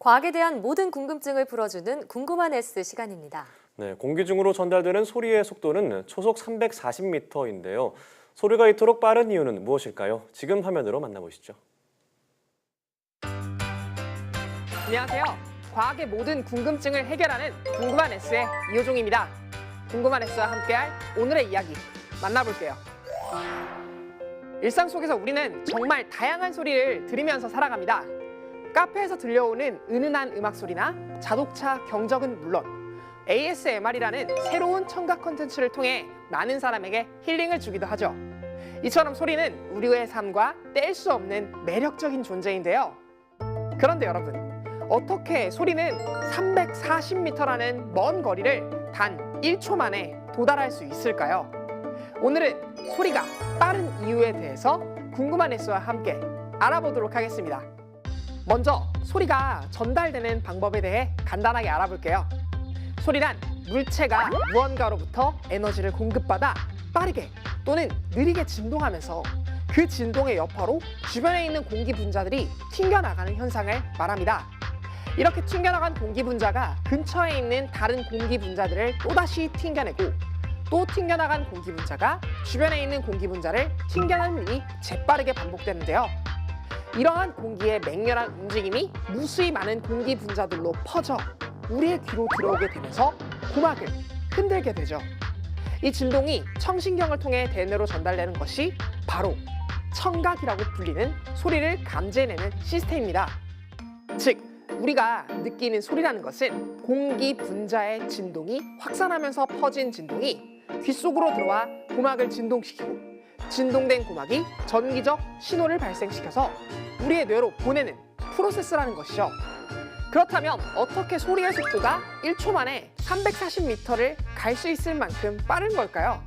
과학에 대한 모든 궁금증을 풀어주는 궁금한 S 시간입니다. 네, 공기 중으로 전달되는 소리의 속도는 초속 340m인데요. 소리가 이토록 빠른 이유는 무엇일까요? 지금 화면으로 만나보시죠. 안녕하세요. 과학의 모든 궁금증을 해결하는 궁금한 S의 이호종입니다. 궁금한 S와 함께할 오늘의 이야기 만나볼게요. 일상 속에서 우리는 정말 다양한 소리를 들으면서 살아갑니다. 카페에서 들려오는 은은한 음악 소리나 자동차 경적은 물론 ASMR이라는 새로운 청각 콘텐츠를 통해 많은 사람에게 힐링을 주기도 하죠. 이처럼 소리는 우리의 삶과 뗄 수 없는 매력적인 존재인데요. 그런데 여러분, 어떻게 소리는 340m라는 먼 거리를 단 1초 만에 도달할 수 있을까요? 오늘은 소리가 빠른 이유에 대해서 궁금한 S와 함께 알아보도록 하겠습니다. 먼저 소리가 전달되는 방법에 대해 간단하게 알아볼게요. 소리란 물체가 무언가로부터 에너지를 공급받아 빠르게 또는 느리게 진동하면서 그 진동의 여파로 주변에 있는 공기 분자들이 튕겨나가는 현상을 말합니다. 이렇게 튕겨나간 공기 분자가 근처에 있는 다른 공기 분자들을 또다시 튕겨내고 또 튕겨나간 공기 분자가 주변에 있는 공기 분자를 튕겨내는 일이 재빠르게 반복되는데요. 이러한 공기의 맹렬한 움직임이 무수히 많은 공기 분자들로 퍼져 우리의 귀로 들어오게 되면서 고막을 흔들게 되죠. 이 진동이 청신경을 통해 대뇌로 전달되는 것이 바로 청각이라고 불리는 소리를 감지해내는 시스템입니다. 즉, 우리가 느끼는 소리라는 것은 공기 분자의 진동이 확산하면서 퍼진 진동이 귀 속으로 들어와 고막을 진동시키고 진동된 고막이 전기적 신호를 발생시켜서 우리의 뇌로 보내는 프로세스라는 것이죠. 그렇다면 어떻게 소리의 속도가 1초 만에 340m를 갈 수 있을 만큼 빠른 걸까요?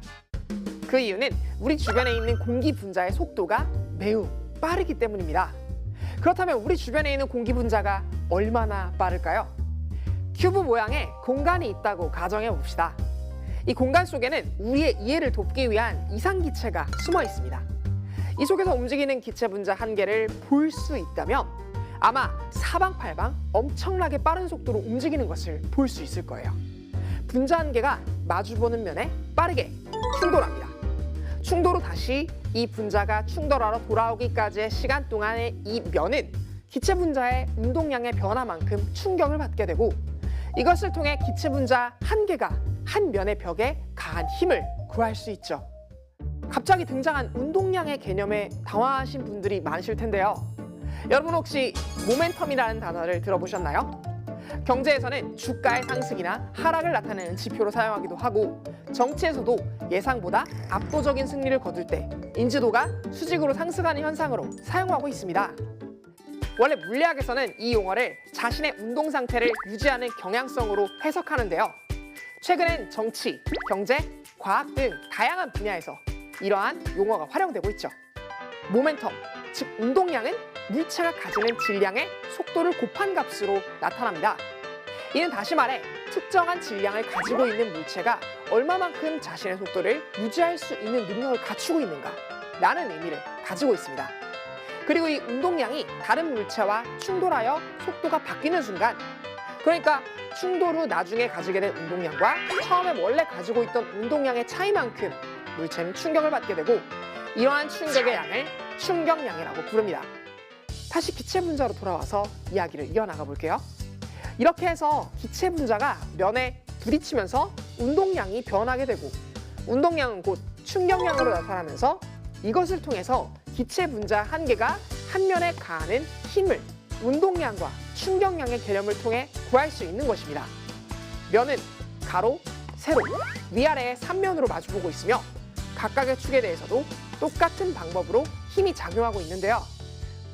그 이유는 우리 주변에 있는 공기 분자의 속도가 매우 빠르기 때문입니다. 그렇다면 우리 주변에 있는 공기 분자가 얼마나 빠를까요? 큐브 모양의 공간이 있다고 가정해 봅시다. 이 공간 속에는 우리의 이해를 돕기 위한 이상기체가 숨어 있습니다. 이 속에서 움직이는 기체 분자 한 개를 볼 수 있다면 아마 사방팔방 엄청나게 빠른 속도로 움직이는 것을 볼 수 있을 거예요. 분자 한 개가 마주보는 면에 빠르게 충돌합니다. 충돌 후 다시 이 분자가 충돌하러 돌아오기까지의 시간 동안의 이 면은 기체 분자의 운동량의 변화만큼 충격을 받게 되고 이것을 통해 기체 분자 한 개가 한 면의 벽에 강한 힘을 구할 수 있죠. 갑자기 등장한 운동량의 개념에 당황하신 분들이 많으실 텐데요. 여러분 혹시 모멘텀이라는 단어를 들어보셨나요? 경제에서는 주가의 상승이나 하락을 나타내는 지표로 사용하기도 하고 정치에서도 예상보다 압도적인 승리를 거둘 때 인지도가 수직으로 상승하는 현상으로 사용하고 있습니다. 원래 물리학에서는 이 용어를 자신의 운동 상태를 유지하는 경향성으로 해석하는데요. 최근엔 정치, 경제, 과학 등 다양한 분야에서 이러한 용어가 활용되고 있죠. 모멘텀, 즉 운동량은 물체가 가지는 질량의 속도를 곱한 값으로 나타납니다. 이는 다시 말해 특정한 질량을 가지고 있는 물체가 얼마만큼 자신의 속도를 유지할 수 있는 능력을 갖추고 있는가 라는 의미를 가지고 있습니다. 그리고 이 운동량이 다른 물체와 충돌하여 속도가 바뀌는 순간, 그러니까 충돌 후 나중에 가지게 된 운동량과 처음에 원래 가지고 있던 운동량의 차이만큼 물체는 충격을 받게 되고 이러한 충격의 양을 충격량이라고 부릅니다. 다시 기체 분자로 돌아와서 이야기를 이어나가 볼게요. 이렇게 해서 기체 분자가 면에 부딪히면서 운동량이 변하게 되고 운동량은 곧 충격량으로 나타나면서 이것을 통해서 기체 분자 한 개가 한 면에 가하는 힘을 운동량과 충격량의 개념을 통해 구할 수 있는 것입니다. 면은 가로, 세로, 위아래의 3면으로 마주보고 있으며 각각의 축에 대해서도 똑같은 방법으로 힘이 작용하고 있는데요.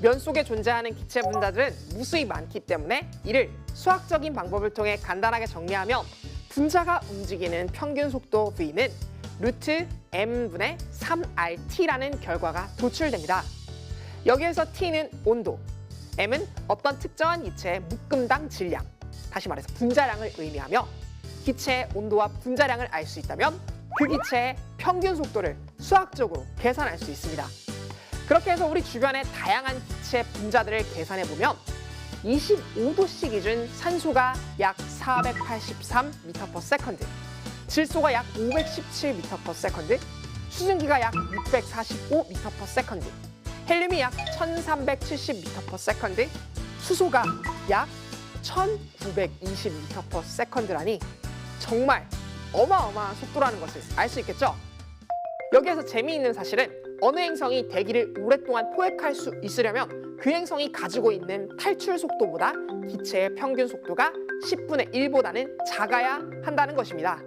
면 속에 존재하는 기체 분자들은 무수히 많기 때문에 이를 수학적인 방법을 통해 간단하게 정리하면 분자가 움직이는 평균 속도 V는 루트 m분의 3RT라는 결과가 도출됩니다. 여기에서 T는 온도, M은 어떤 특정한 기체의 묶음당 질량, 다시 말해서 분자량을 의미하며 기체의 온도와 분자량을 알 수 있다면 그 기체의 평균 속도를 수학적으로 계산할 수 있습니다. 그렇게 해서 우리 주변의 다양한 기체 분자들을 계산해보면 25도씨기준 산소가 약 483m/s, 질소가 약 517m/s, 수증기가 약 645m/s, 헬륨이 약 1370m/s, 수소가 약 1920m/s라니 정말 어마어마한 속도라는 것을 알 수 있겠죠? 여기에서 재미있는 사실은 어느 행성이 대기를 오랫동안 포획할 수 있으려면 그 행성이 가지고 있는 탈출 속도보다 기체의 평균 속도가 10분의 1보다는 작아야 한다는 것입니다.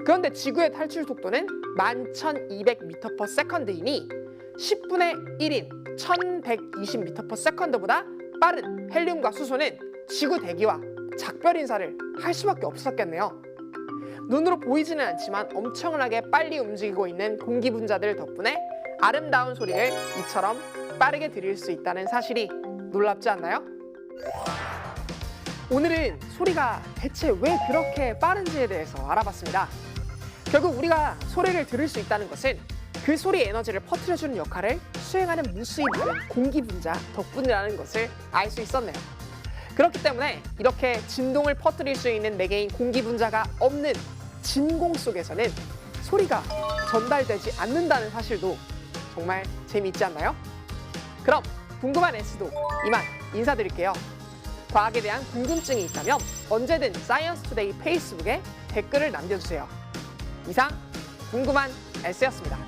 그런데 지구의 탈출 속도는 11,200m/s이니 10분의 1인 1120m/s보다 빠른 헬륨과 수소는 지구 대기와 작별 인사를 할 수밖에 없었겠네요. 눈으로 보이지는 않지만 엄청나게 빨리 움직이고 있는 공기 분자들 덕분에 아름다운 소리를 이처럼 빠르게 들을 수 있다는 사실이 놀랍지 않나요? 오늘은 소리가 대체 왜 그렇게 빠른지에 대해서 알아봤습니다. 결국 우리가 소리를 들을 수 있다는 것은 그 소리의 에너지를 퍼뜨려주는 역할을 수행하는 무수히 많은 공기 분자 덕분이라는 것을 알 수 있었네요. 그렇기 때문에 이렇게 진동을 퍼뜨릴 수 있는 4개인 공기 분자가 없는 진공 속에서는 소리가 전달되지 않는다는 사실도 정말 재미있지 않나요? 그럼 궁금한 S도 이만 인사드릴게요. 과학에 대한 궁금증이 있다면 언제든 사이언스 투데이 페이스북에 댓글을 남겨주세요. 이상 궁금한 S였습니다.